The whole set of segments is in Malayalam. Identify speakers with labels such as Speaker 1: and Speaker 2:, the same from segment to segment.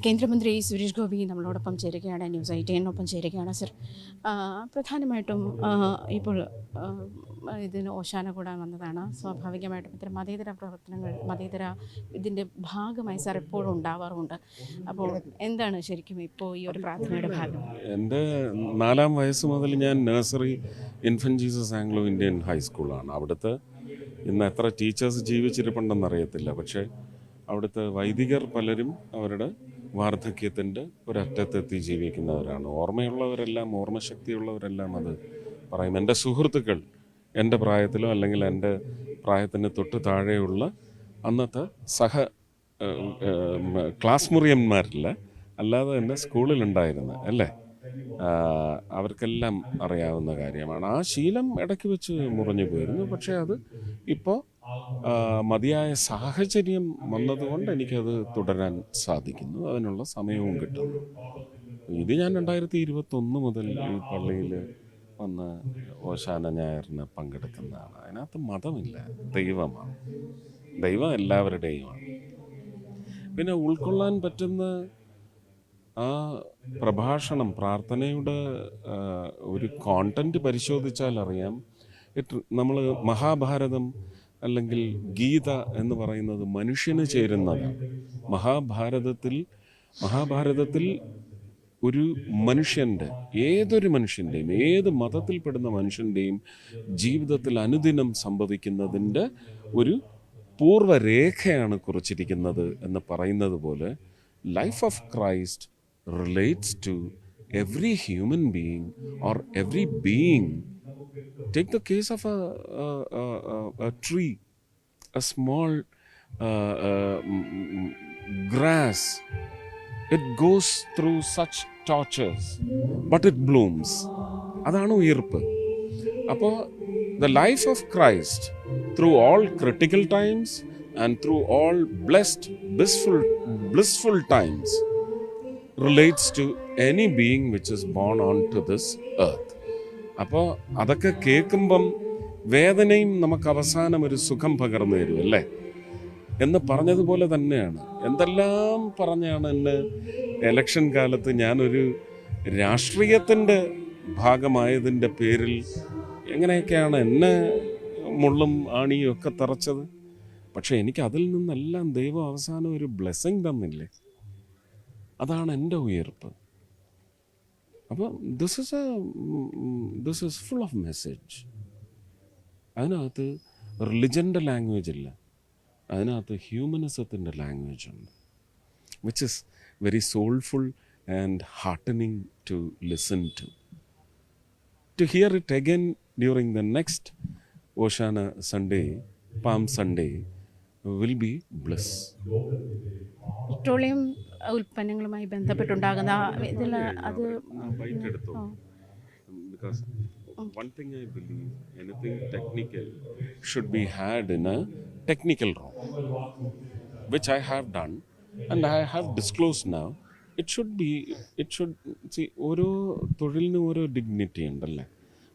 Speaker 1: കേന്ദ്രമന്ത്രി സുരേഷ് ഗോപി നമ്മളോടൊപ്പം ചേരുകയാണ്, ന്യൂസ് 18 ചേരുകയാണ്. സർ, പ്രധാനമായിട്ടും ഇപ്പോൾ ഇതിന് ഓശാന കൂടാൻ വന്നതാണ്. സ്വാഭാവികമായിട്ടും ഇത്തരം മതേതര പ്രവർത്തനങ്ങൾ ഇതിൻ്റെ ഭാഗമായി സാർ എപ്പോഴും ഉണ്ടാവാറുണ്ട്. അപ്പോൾ എന്താണ് ശരിക്കും ഇപ്പോൾ ഈ ഒരു പ്രാർത്ഥനയുടെ ഭാഗം?
Speaker 2: എൻ്റെ 4-ാം വയസ്സ് മുതൽ ഞാൻ nursery Infant Jesus Anglo Indian ഹൈസ്കൂളാണ്. അവിടുത്തെ ഇന്ന് എത്ര ടീച്ചേഴ്സ് ജീവിച്ചിരിപ്പുണ്ടെന്നറിയത്തില്ല, പക്ഷേ അവിടുത്തെ വൈദികർ പലരും അവരുടെ വാർദ്ധക്യത്തിൻ്റെ ഒരറ്റത്തെത്തി ജീവിക്കുന്നവരാണ്. ഓർമ്മയുള്ളവരെല്ലാം, ഓർമ്മശക്തിയുള്ളവരെല്ലാം അത് പറയും. എൻ്റെ സുഹൃത്തുക്കൾ എൻ്റെ പ്രായത്തിലോ അല്ലെങ്കിൽ എൻ്റെ പ്രായത്തിന് തൊട്ട് താഴെയുള്ള അന്നത്തെ ക്ലാസ് മുറിയന്മാരില്ല, അല്ലാതെ തന്നെ സ്കൂളിലുണ്ടായിരുന്ന അല്ലേ, അവർക്കെല്ലാം അറിയാവുന്ന കാര്യമാണ്. ആ ശീലം ഇടയ്ക്ക് വെച്ച് മുറിഞ്ഞു പോയിരുന്നു. പക്ഷേ അത് ഇപ്പോൾ മതിയായ സാഹചര്യം വന്നതുകൊണ്ട് എനിക്കത് തുടരാൻ സാധിക്കുന്നു, അതിനുള്ള സമയവും കിട്ടുന്നു. ഇത് ഞാൻ 2021 മുതൽ ഈ പള്ളിയിൽ വന്ന് ഓശാന ഞായറിന് പങ്കെടുക്കുന്നതാണ്. അതിനകത്ത് മതമില്ല, ദൈവമാണ്. ദൈവം എല്ലാവരുടെയുമാണ്. പിന്നെ ഉൾക്കൊള്ളാൻ പറ്റുന്ന ആ പ്രഭാഷണം, പ്രാർത്ഥനയുടെ ഒരു കോണ്ടന്റ് പരിശോധിച്ചാൽ അറിയാം. നമ്മൾ മഹാഭാരതം അല്ലെങ്കിൽ ഗീത എന്ന് പറയുന്നത് മനുഷ്യന് ചേരുന്നതാണ്. മഹാഭാരതത്തിൽ ഒരു മനുഷ്യൻ്റെ, ഏതൊരു മനുഷ്യൻ്റെയും, ഏത് മതത്തിൽപ്പെടുന്ന മനുഷ്യൻ്റെയും ജീവിതത്തിൽ അനുദിനം സംഭവിക്കുന്നതിൻ്റെ ഒരു പൂർവ്വരേഖയാണ് കുറിച്ചിരിക്കുന്നത് എന്ന് പറയുന്നത് പോലെ life of Christ relates to every human being or every being. Take the case of a tree, a small grass. It goes through such tortures, but it blooms. അതാണ് ഉയർപ്പ്. അപ്പോൾ the life of Christ through all critical times and through all blissful times relates to any being which is born onto this earth. അപ്പോൾ അതൊക്കെ കേൾക്കുമ്പം വേദനയും നമുക്ക് അവസാനം ഒരു സുഖം പകർന്നു തരും അല്ലേ എന്ന് പറഞ്ഞതുപോലെ തന്നെയാണ്. എന്തെല്ലാം പറഞ്ഞാണ് എന്നെ എലക്ഷൻ കാലത്ത് ഞാനൊരു രാഷ്ട്രീയത്തിൻ്റെ ഭാഗമായതിൻ്റെ പേരിൽ എങ്ങനെയൊക്കെയാണ് എന്നെ മുള്ളും ആണിയും ഒക്കെ തറച്ചത്. പക്ഷെ എനിക്ക് അതിൽ നിന്നെല്ലാം ദൈവം അവസാനം ഒരു ബ്ലെസ്സിങ് തന്നില്ലേ. അതാണ് എൻ്റെ ഉയർപ്പ്. അപ്പോൾ this is full of message. അതിനകത്ത് റിലിജൻ്റെ ലാംഗ്വേജ് ഇല്ല, അതിനകത്ത് ഹ്യൂമനിസത്തിൻ്റെ ലാംഗ്വേജ് ഉണ്ട്, which is very soulful and heartening to listen to. To hear it again during the next Oshana Sunday, Palm Sunday, will be bliss.
Speaker 1: Petroleum ഉൽപ്പന്നങ്ങളുമായി ബന്ധപ്പെട്ടുണ്ടാകുന്ന ഇതിൽ അത്
Speaker 2: because one thing I believe, anything technical should be had in a technical room, which I have done and I have disclosed now. It should see, ഓരോ തൊഴിലിനും ഓരോ ഡിഗ്നിറ്റി ഉണ്ടല്ലേ.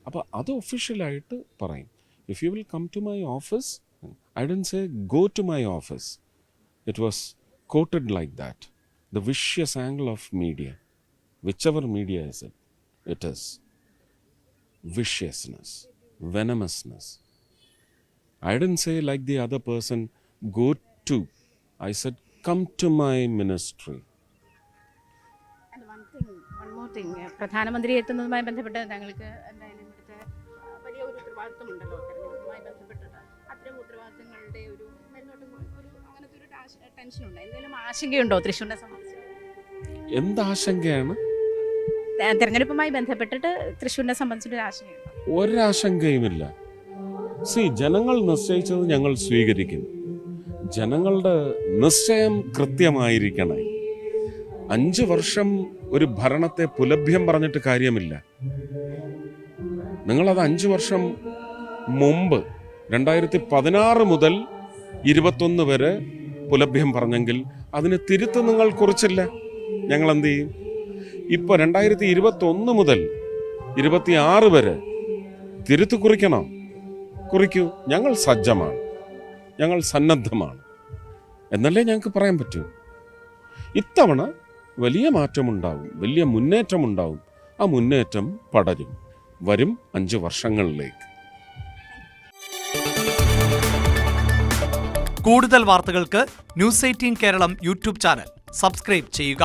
Speaker 2: അപ്പോൾ അത് ഒഫീഷ്യലായിട്ട് പറയും. If you will come to my office, I don't say go to my office. It was quoted like that. The vicious angle of media, whichever media is it, it is viciousness, venomousness. I didn't say like the other person, go to. I said, come to my ministry.
Speaker 1: And one more thing, പ്രധാനമന്ത്രി എത്തുന്നതുമായി ബന്ധപ്പെട്ട് താങ്കൾക്ക് എന്തായാലും ഇവിടുത്തെ വലിയ ഒരു ഉത്തരവാദിത്വമുണ്ടല്ലോ. തെരഞ്ഞെടുപ്പുമായി ബന്ധപ്പെട്ടിട്ട് അത്തരം ഉത്തരവാദിത്തങ്ങളുടെ ഒരു അങ്ങനത്തെ ഒരു ടെൻഷനുണ്ടോ? എന്തെങ്കിലും ആശങ്കയുണ്ടോ തൃശ്ശൂരിനെ സംബന്ധിച്ച്?
Speaker 2: എന്താശങ്കയാണ്?
Speaker 1: തെരഞ്ഞെടുപ്പുമായി ബന്ധപ്പെട്ടിട്ട് തൃശ്ശൂരിനെ സംബന്ധിച്ചൊരു ആശങ്കയുണ്ടോ?
Speaker 2: ഒരാശങ്കയുമില്ല. ജനങ്ങൾ നിശ്ചയിച്ചത് ഞങ്ങൾ സ്വീകരിക്കും. ജനങ്ങളുടെ നിശ്ചയം കൃത്യമായിരിക്കണേ. 5 വർഷം ഒരു ഭരണത്തെ പുലഭ്യം പറഞ്ഞിട്ട് കാര്യമില്ല. നിങ്ങളത് 5 വർഷം മുമ്പ് 2016 മുതൽ 21 വരെ പുലഭ്യം പറഞ്ഞെങ്കിൽ അതിന് തിരുത്ത് നിങ്ങൾ കുറിച്ചില്ല. ഞങ്ങൾ എന്ത് ചെയ്യും? ഇപ്പോൾ 2021 മുതൽ 26 വരെ തിരുത്ത് കുറിക്കണം. കുറിക്കൂ. ഞങ്ങൾ സജ്ജമാണ്, ഞങ്ങൾ സന്നദ്ധമാണ് എന്നല്ലേ ഞങ്ങൾക്ക് പറയാൻ പറ്റൂ. ഇത്തവണ വലിയ മാറ്റമുണ്ടാവും, വലിയ മുന്നേറ്റമുണ്ടാവും. ആ മുന്നേറ്റം പടരും വരും 5 വർഷങ്ങളിലേക്ക്.
Speaker 3: കൂടുതൽ വാർത്തകൾക്ക് news 18 Keralam YouTube channel subscribe ചെയ്യുക.